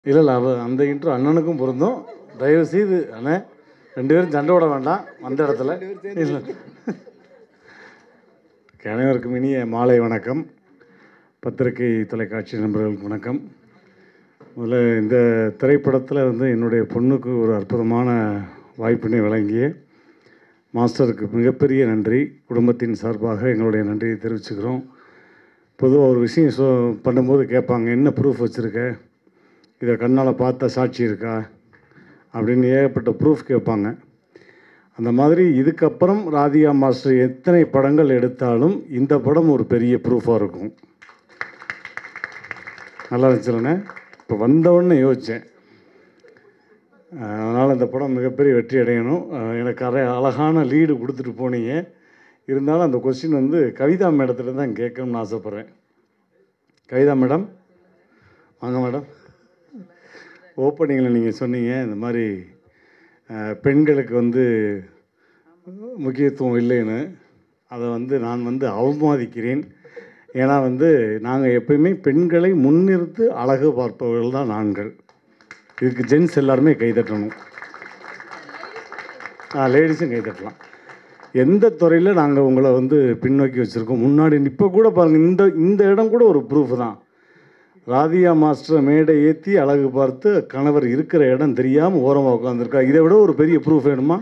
இல்லை இல்லை அந்த இன்ட்ரோ அண்ணனுக்கும் பொருந்தும். தயவு செய்து அண்ணன் 2 பேரும் சண்டை விட வேண்டாம் அந்த இடத்துல. இல்லை, அனைவருக்கும் இனிய மாலை வணக்கம். பத்திரிகை தொலைக்காட்சி நண்பர்களுக்கு வணக்கம். முதல்ல இந்த திரைப்படத்தில் என்னுடைய பொண்ணுக்கு ஒரு அற்புதமான வாய்ப்பினை வழங்கிய மாஸ்டருக்கு மிகப்பெரிய நன்றி. குடும்பத்தின் சார்பாக எங்களுடைய நன்றியை தெரிவிச்சுக்கிறோம். பொதுவாக ஒரு விஷயம் பண்ணும்போது கேட்பாங்க, என்ன ப்ரூஃப் வச்சுருக்க, இதை கண்ணால் பார்த்த சாட்சி இருக்கா அப்படின்னு ஏகப்பட்ட ப்ரூஃப் கேட்பாங்க. அந்த மாதிரி இதுக்கப்புறம் ராதிகா மாஸ்டர் எத்தனை படங்கள் எடுத்தாலும் இந்த படம் ஒரு பெரிய ப்ரூஃபாக இருக்கும். நல்லா இருந்துச்சுல்லண்ணே. இப்போ வந்தவுடனே யோசித்தேன், அதனால் இந்த படம் மிகப்பெரிய வெற்றி அடையணும். எனக்கு அழகான லீடு கொடுத்துட்டு போனீங்க. இருந்தாலும் அந்த கொஸ்டின் கவிதா மேடத்தில் தான் கேட்கணும்னு ஆசைப்பட்றேன். கவிதா மேடம் வாங்க மேடம். ஓப்பனிங்கில் நீங்கள் சொன்னீங்க இந்த மாதிரி பெண்களுக்கு முக்கியத்துவம் இல்லைன்னு. அதை நான் அவமதிக்கிறேன். ஏன்னா நாங்கள் எப்பயுமே பெண்களை முன்னிறுத்து அழகு பார்ப்பவர்கள் தான் நாங்கள். இதுக்கு ஜென்ஸ் எல்லாருமே கைதட்டணும். லேடிஸும் கைதட்டலாம். எந்த துறையில் நாங்கள் உங்களை பின்னோக்கி வச்சுருக்கோம். முன்னாடி இப்போ கூட பாருங்கள், இந்த இடம் கூட ஒரு ப்ரூஃப் தான். ராதிகா மாஸ்டரை மேடை ஏற்றி அழகு பார்த்து கணவர் இருக்கிற இடம் தெரியாமல் ஓரமாக உட்காந்துருக்கா. இதை விட ஒரு பெரிய ப்ரூஃப் வேணுமா?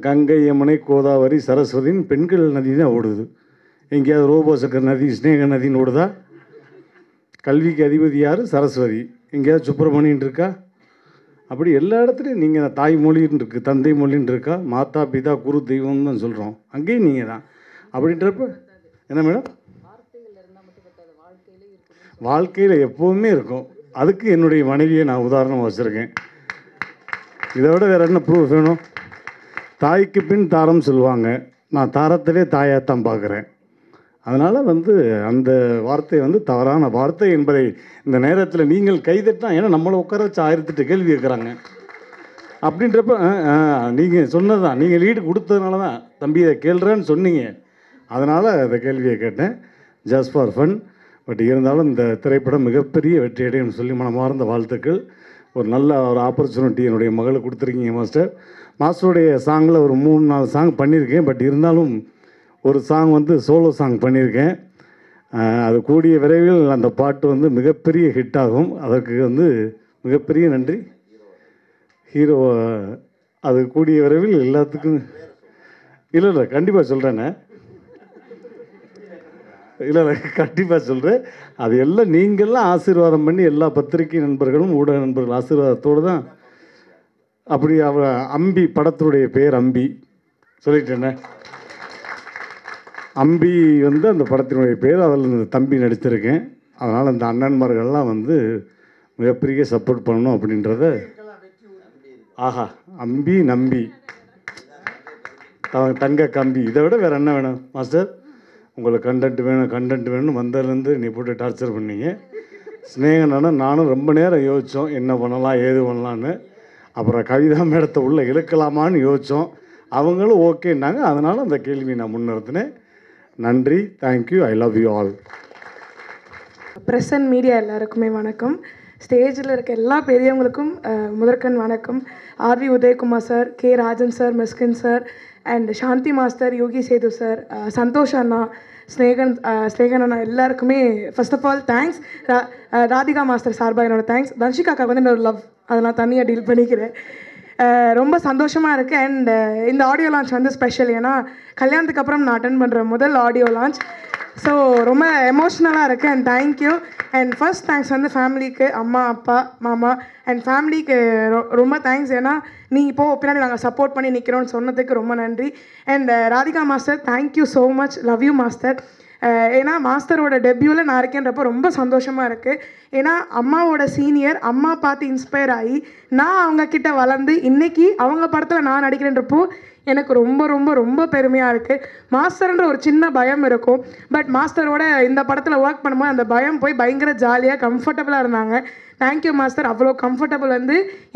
கங்கை, யமுனை, கோதாவரி, சரஸ்வதின்னு பெண்கள் நதி தான் ஓடுது. எங்கேயாவது ரோபோசக்கர் நதி, ஸ்னேக நதின்னு ஓடுதா? கல்விக்கு அதிபதி யார்? சரஸ்வதி. எங்கேயாவது சுப்பிரமணியன் இருக்கா? அப்படி எல்லா இடத்துலையும் நீங்கள் தாய்மொழின்னு இருக்குது, தந்தை மொழின்னு இருக்கா, மாதா பிதா குரு தெய்வம்னு தான் சொல்கிறோம். அங்கேயும் நீங்கள் தான். அப்படின்றப்ப என்ன மேடம், வாழ்க்கையில் எப்போவுமே இருக்கும். அதுக்கு என்னுடைய மனைவியை நான் உதாரணமாக வச்சுருக்கேன். இதை விட வேறு என்ன ப்ரூஃப் வேணும்? தாய்க்கு பின் தாரம் சொல்லுவாங்க. நான் தாரத்திலே தாயாகத்தான் பார்க்குறேன். அதனால் அந்த வார்த்தை தவறான வார்த்தை என்பதை இந்த நேரத்தில் நீங்கள் கைதட்டா. ஏன்னா நம்மளை உட்கார வச்சு 1008 கேள்வி கேட்குறாங்க. அப்படின்றப்ப நீங்கள் சொன்னது தான், நீங்கள் லீடு கொடுத்ததுனால தான் தம்பி இதை கேள்றேன்னு சொன்னீங்க. அதனால் அந்த கேள்வியை கேட்டேன், ஜஸ்ட் ஃபார் ஃபன். பட் இருந்தாலும் இந்த திரைப்படம் மிகப்பெரிய வெற்றி அடையும் சொல்லி மனமார்ந்த வாழ்த்துக்கள். ஒரு நல்ல ஒரு ஆப்பர்ச்சுனிட்டி என்னுடைய மகளுக்கு கொடுத்துருக்கீங்க மாஸ்டர். மாஸ்டருடைய சாங்கில் ஒரு 3-4 சாங் பண்ணியிருக்கேன். பட் இருந்தாலும் ஒரு சாங் சோலோ சாங் பண்ணியிருக்கேன். அது கூடிய விரைவில் அந்த பாட்டு மிகப்பெரிய ஹிட் ஆகும். அதற்கு மிகப்பெரிய நன்றி. ஹீரோ அது கூடிய விரைவில் எல்லாத்துக்கும். இல்லை கண்டிப்பாக சொல்கிறேண்ணே. இல்லை கண்டிப்பாக சொல்கிறேன். அது எல்லாம் நீங்கள்லாம் ஆசீர்வாதம் பண்ணி, எல்லா பத்திரிகை நண்பர்களும் ஊடக நண்பர்கள் ஆசீர்வாதத்தோடு தான். அப்படி அம்பி படத்துடைய பேர் அம்பி சொல்லிட்டேண்ணே. அம்பி அந்த படத்தினுடைய பேர். அதில் இந்த தம்பி நடித்திருக்கேன். அதனால் இந்த அண்ணன்மார்கள்லாம் மிகப்பெரிய சப்போர்ட் பண்ணணும் அப்படின்றத. ஆஹா, அம்பி நம்பி தங்க கம்பி. இதை விட வேறு என்ன வேணும் மாஸ்டர்? உங்களுக்கு கண்டென்ட் வேணும்னு வந்ததுலேருந்து நீ போட்டு டார்ச்சர் பண்ணீங்க. ஸ்னேகனா நானும் ரொம்ப நேரம் யோசித்தோம், என்ன பண்ணலாம் ஏது பண்ணலான்னு. அப்புறம் கவிதா மேடத்தை உள்ளே இழுக்கலாமான்னு யோசித்தோம். அவங்களும் ஓகேன்னாங்க. அதனால் அந்த கேள்வி நான் முன்னிறுத்தினேன். நன்றி, thank you, I love you all. Press and media எல்லாருக்குமே வணக்கம். ஸ்டேஜில் இருக்க எல்லா பெரியவங்களுக்கும் முதற்கண் வணக்கம். RV Udhayakumar sir, K Rajan sir, Mysskin sir and Shanthi master, Yogi Sethu sir, Santhosh அண்ணா, ஸ்னேகன் அண்ணா எல்லாருக்குமே first of all thanks. Radhika master சார்பாக என்னோட தேங்க்ஸ். தன்ஷிகாக்காக என்னோட லவ், அதை நான் தனியாக டீல் பண்ணிக்கிறேன். ரொம்ப சந்தோஷமாக இருக்குது. அண்ட் இந்த ஆடியோ லான்ச் ஸ்பெஷல். ஏன்னா கல்யாணத்துக்கு அப்புறம் நான் அட்டன் பண்ணுற முதல் ஆடியோ லான்ச். ஸோ ரொம்ப எமோஷ்னலாக இருக்குது. And thank you. And first thanks ஃபேமிலிக்கு, அம்மா அப்பா மாமா அண்ட் ஃபேமிலிக்கு ரொம்ப தேங்க்ஸ். ஏன்னா நீ இப்போது பின்னாடி நாங்கள் சப்போர்ட் பண்ணி நிற்கிறோன்னு சொன்னதுக்கு ரொம்ப நன்றி. And Radhika master, thank you so much, love you master. ஏன்னா மாஸ்டரோட டெபியூவில் நான் இருக்கேன்றப்போ ரொம்ப சந்தோஷமாக இருக்குது. ஏன்னா அம்மாவோட சீனியர், அம்மா பார்த்து இன்ஸ்பயர் ஆகி நான் அவங்கக்கிட்ட வளர்ந்து இன்றைக்கி அவங்க படத்தில் நான் நடிக்கிறேன்றப்போ எனக்கு ரொம்ப ரொம்ப ரொம்ப பெருமையாக இருக்குது. மாஸ்டர்ன்ற ஒரு சின்ன பயம் இருக்கும். பட் மாஸ்டரோட இந்த படத்தில் ஒர்க் பண்ணும்போது அந்த பயம் போய் பயங்கர ஜாலியாக கம்ஃபர்டபுளாக இருந்தாங்க. Thank you master. அவ்வளோ கம்ஃபர்டபுள்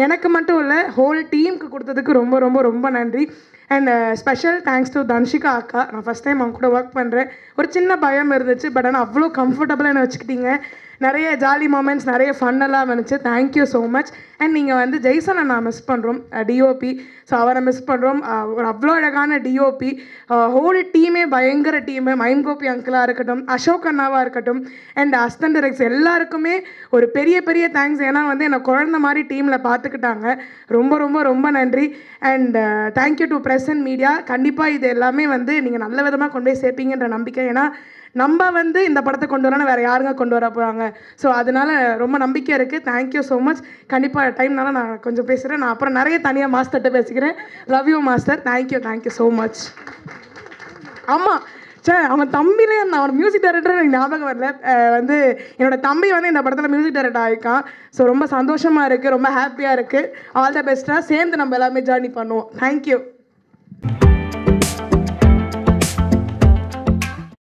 எனக்கு மட்டும் இல்லை, ஹோல் டீமுக்கு கொடுத்ததுக்கு ரொம்ப ரொம்ப ரொம்ப நன்றி. And special thanks to Dhanshika அக்கா. நான் ஃபஸ்ட் டைம் அவங்க கூட ஒர்க் பண்ணுறேன். ஒரு சின்ன பயம் இருந்துச்சு, பட் ஆனால் அவ்வளோ கம்ஃபர்டபுளாக என்ன வச்சுக்கிட்டீங்க. நிறைய ஜாலி மூமெண்ட்ஸ், நிறைய ஃபன்னெல்லாம் வந்துச்சு. Thank you so much. அண்ட் நீங்கள் வந்து ஜெய்சனை நான் மிஸ் பண்ணுறோம், டிஓபி. ஸோ அவரை மிஸ் பண்ணுறோம். ஒரு அவ்வளோ அழகான டிஓபி. ஹோல் டீமே பயங்கர டீமு. மைம் கோபி அங்கிளாக இருக்கட்டும், அசோக் அண்ணாவாக இருக்கட்டும், அண்ட் அஸ்டன் டைரக்டர்ஸ் எல்லாருக்குமே ஒரு பெரிய பெரிய தேங்க்ஸ். ஏன்னா வந்து என்னை குழந்த மாதிரி டீமில் பார்த்துக்கிட்டாங்க. ரொம்ப ரொம்ப ரொம்ப நன்றி. And thank you to press and media. கண்டிப்பாக இது எல்லாமே வந்து நீங்கள் நல்ல விதமாக கொண்டு போய் சேர்ப்பீங்கன்ற நம்பிக்கை. ஏன்னா நம்ம வந்து இந்த படத்தை கொண்டு வரணும், வேறு யாருங்க கொண்டு வர போகிறாங்க. ஸோ அதனால் ரொம்ப நம்பிக்கை இருக்குது. Thank you so much. கண்டிப்பாக டைம்னால நான் கொஞ்சம் பேசுகிறேன். நான் அப்புறம் நிறைய தனியாக மாஸ்டர்கிட்ட பேசிக்கிறேன். Love you master. Thank you so much. ஆமாம், அவன் தம்பிலே நான் அவன் மியூசிக் டைரக்டர் எனக்கு ஞாபகம் வரல. வந்து என்னோட தம்பி வந்து இந்த படத்தில் மியூசிக் டைரக்டர் ஆகிருக்கான். ஸோ ரொம்ப சந்தோஷமாக இருக்குது, ரொம்ப ஹாப்பியாக இருக்குது. ஆல் த பெஸ்ட்டாக சேர்ந்து நம்ம எல்லாமே ஜேர்னி பண்ணுவோம். தேங்க்யூ.